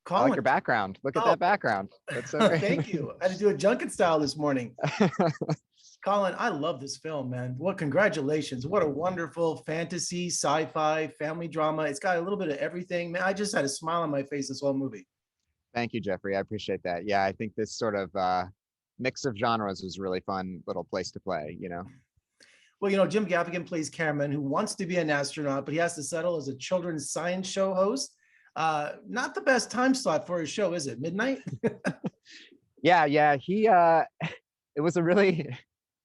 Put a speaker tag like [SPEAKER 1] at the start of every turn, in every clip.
[SPEAKER 1] I like
[SPEAKER 2] Colin,
[SPEAKER 1] your background. Look at
[SPEAKER 2] oh,
[SPEAKER 1] that background. That's so great.
[SPEAKER 2] thank you. I had to do a junket style this morning. Colin, I love this film, man. What congratulations. What a wonderful fantasy, sci-fi, family drama. It's got a little bit of everything. Man, I just had a smile on my face this whole movie.
[SPEAKER 1] Thank you, Jeffrey. I appreciate that. Yeah, I think this sort of mix of genres was a really fun little place to play, you know?
[SPEAKER 2] Well, Jim Gaffigan plays Cameron, who wants to be an astronaut, but he has to settle as a children's science show host. Not the best time slot for his show, is it? Midnight?
[SPEAKER 1] Yeah. He it was a really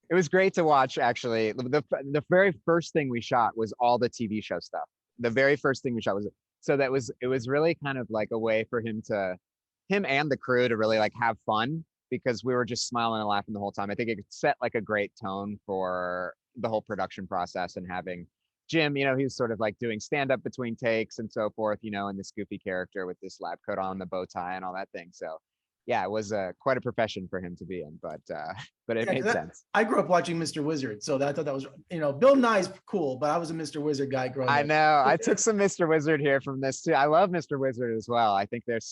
[SPEAKER 1] it was great to watch actually. The very first thing we shot was all the TV show stuff. The very first thing we shot was so that was it was really kind of like a way for him and the crew to really like have fun because we were just smiling and laughing the whole time. I think it set like a great tone for the whole production process and having Jim, he was sort of like doing stand up between takes and so forth, and this goofy character with this lab coat on, the bow tie and all that thing. So yeah, it was quite a profession for him to be in, but it
[SPEAKER 2] Yeah,
[SPEAKER 1] made sense.
[SPEAKER 2] I grew up watching Mr. Wizard, so I thought that was, Bill Nye's cool, but I was a Mr. Wizard guy growing up.
[SPEAKER 1] I know. I took some Mr. Wizard here from this too. I love Mr. Wizard as well. I think there's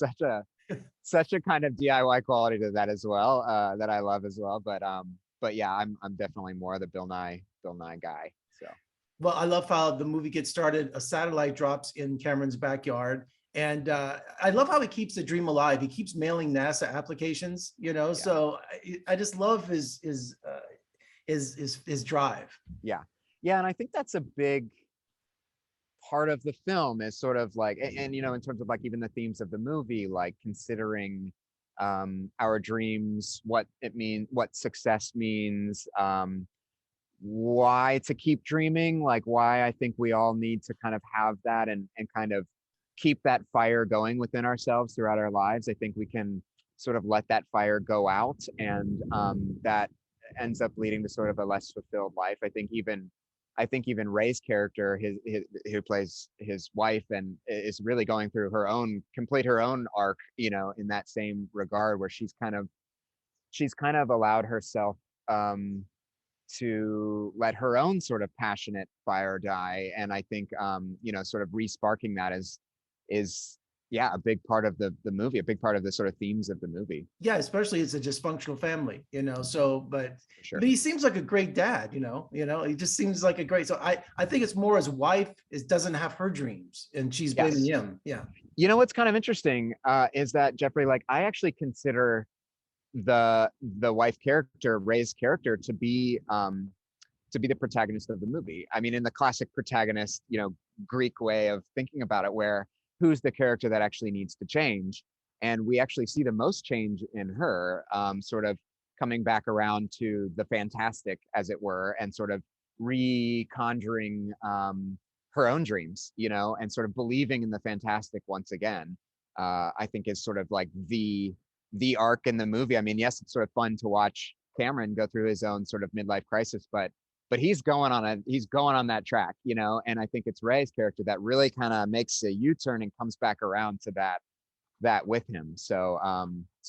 [SPEAKER 1] such a kind of DIY quality to that as well, that I love as well. But yeah, I'm definitely more the Bill Nye guy. So
[SPEAKER 2] Well, I love how the movie gets started. A satellite drops in Cameron's backyard. And I love how he keeps the dream alive. He keeps mailing NASA applications,
[SPEAKER 1] yeah.
[SPEAKER 2] So I just love his drive.
[SPEAKER 1] Yeah. And I think that's a big part of the film is sort of like, and in terms of like even the themes of the movie, like considering our dreams, what it means, what success means, why to keep dreaming, like why I think we all need to kind of have that and kind of keep that fire going within ourselves throughout our lives. I think we can sort of let that fire go out, and that ends up leading to sort of a less fulfilled life. I think even Ray's character, his who plays his wife, and is really going through her own arc, in that same regard, where she's kind of allowed herself to let her own sort of passionate fire die. And I think sort of re-sparking that is a big part of the movie, a big part of the sort of themes of the movie.
[SPEAKER 2] Yeah, especially it's a dysfunctional family, so but
[SPEAKER 1] Sure.
[SPEAKER 2] he seems like a great dad, he just seems like a great, so I think it's more his wife doesn't have her dreams and she's blaming him. Yeah.
[SPEAKER 1] What's kind of interesting is that, Jeffrey, like I actually consider the wife character, Ray's character, to be the protagonist of the movie. I mean, in the classic protagonist, Greek way of thinking about it, where who's the character that actually needs to change. And we actually see the most change in her, sort of coming back around to the fantastic, as it were, and sort of reconjuring her own dreams, and sort of believing in the fantastic once again. I think is sort of like the arc in the movie. I mean, yes, it's sort of fun to watch Cameron go through his own sort of midlife crisis, but he's going on that track, and I think it's Ray's character that really kind of makes a U-turn and comes back around to that with him. So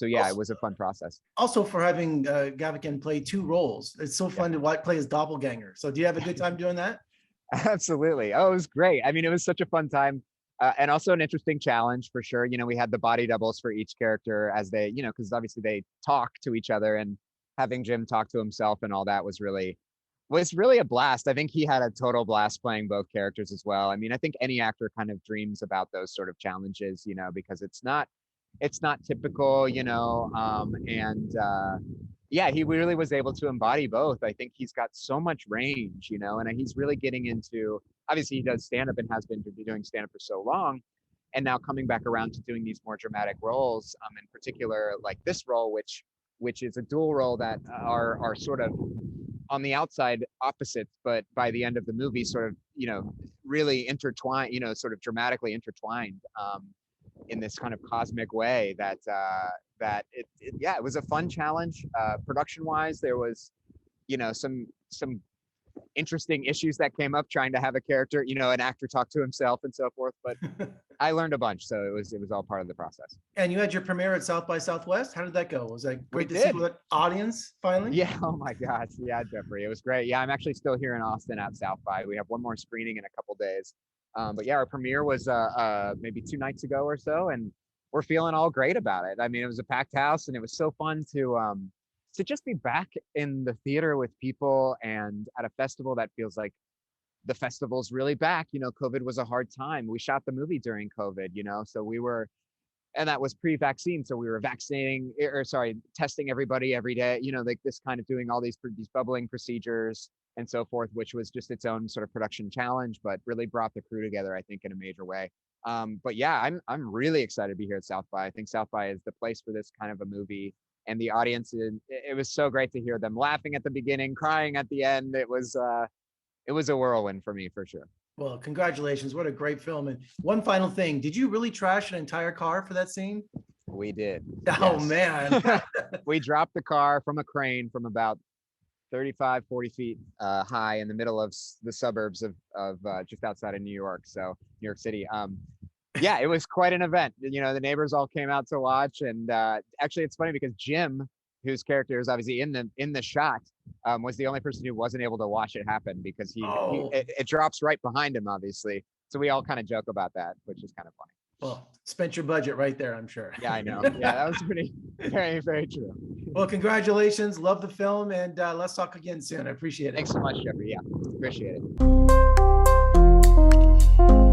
[SPEAKER 1] yeah, also, it was a fun process.
[SPEAKER 2] Also, for having Gaffigan play two roles, it's so fun to play his doppelganger. So do you have a good time doing that?
[SPEAKER 1] Absolutely. Oh, it was great. I mean, it was such a fun time. And also an interesting challenge for sure. We had the body doubles for each character as they, because obviously they talk to each other, and having Jim talk to himself and all that was really a blast. I think he had a total blast playing both characters as well. I mean, I think any actor kind of dreams about those sort of challenges, because it's not typical, yeah, he really was able to embody both. I think he's got so much range, and he's really getting into, obviously he does stand up and has been doing stand up for so long, and now coming back around to doing these more dramatic roles, in particular like this role, which is a dual role that are sort of on the outside opposites, but by the end of the movie sort of, really intertwined, sort of dramatically intertwined, in this kind of cosmic way that it was a fun challenge. Production wise, there was, some interesting issues that came up trying to have a character, an actor talk to himself and so forth, but I learned a bunch, so it was all part of the process.
[SPEAKER 2] And you had your premiere at South by Southwest. How did that go? Was that great to see the audience finally?
[SPEAKER 1] Yeah. Oh my gosh. Yeah, Jeffrey, it was great. Yeah, I'm actually still here in Austin at South by. We have one more screening in a couple days. But yeah, our premiere was maybe 2 nights ago or so, and we're feeling all great about it. I mean, it was a packed house, and it was so fun to just be back in the theater with people and at a festival that feels like the festival's really back. You know, COVID was a hard time. We shot the movie during COVID, you know, so we were, and that was pre-vaccine. So we were vaccinating, or sorry, testing everybody every day, you know, like this kind of doing all these bubbling procedures and so forth, which was just its own sort of production challenge, but really brought the crew together, I think, in a major way. But yeah, I'm really excited to be here at South by. I think South by is the place for this kind of a movie, and the audience. It was so great to hear them laughing at the beginning, crying at the end. It was a whirlwind for me, for sure.
[SPEAKER 2] Well, congratulations. What a great film. And one final thing, did you really trash an entire car for that scene?
[SPEAKER 1] We did.
[SPEAKER 2] Oh,
[SPEAKER 1] yes.
[SPEAKER 2] man.
[SPEAKER 1] We dropped the car from a crane from about 35, 40 feet high in the middle of the suburbs of just outside of New York. So New York City. Yeah, it was quite an event. You know, the neighbors all came out to watch. And actually, it's funny because Jim, whose character is obviously in the shot, was the only person who wasn't able to watch it happen because it drops right behind him, obviously. So we all kind of joke about that, which is kind of funny.
[SPEAKER 2] Well, spent your budget right there, I'm sure.
[SPEAKER 1] Yeah, I know. Yeah, that was very, very true.
[SPEAKER 2] Well, congratulations. Love the film. And let's talk again soon. I appreciate it.
[SPEAKER 1] Thanks so much, Jeffrey. Yeah, appreciate it.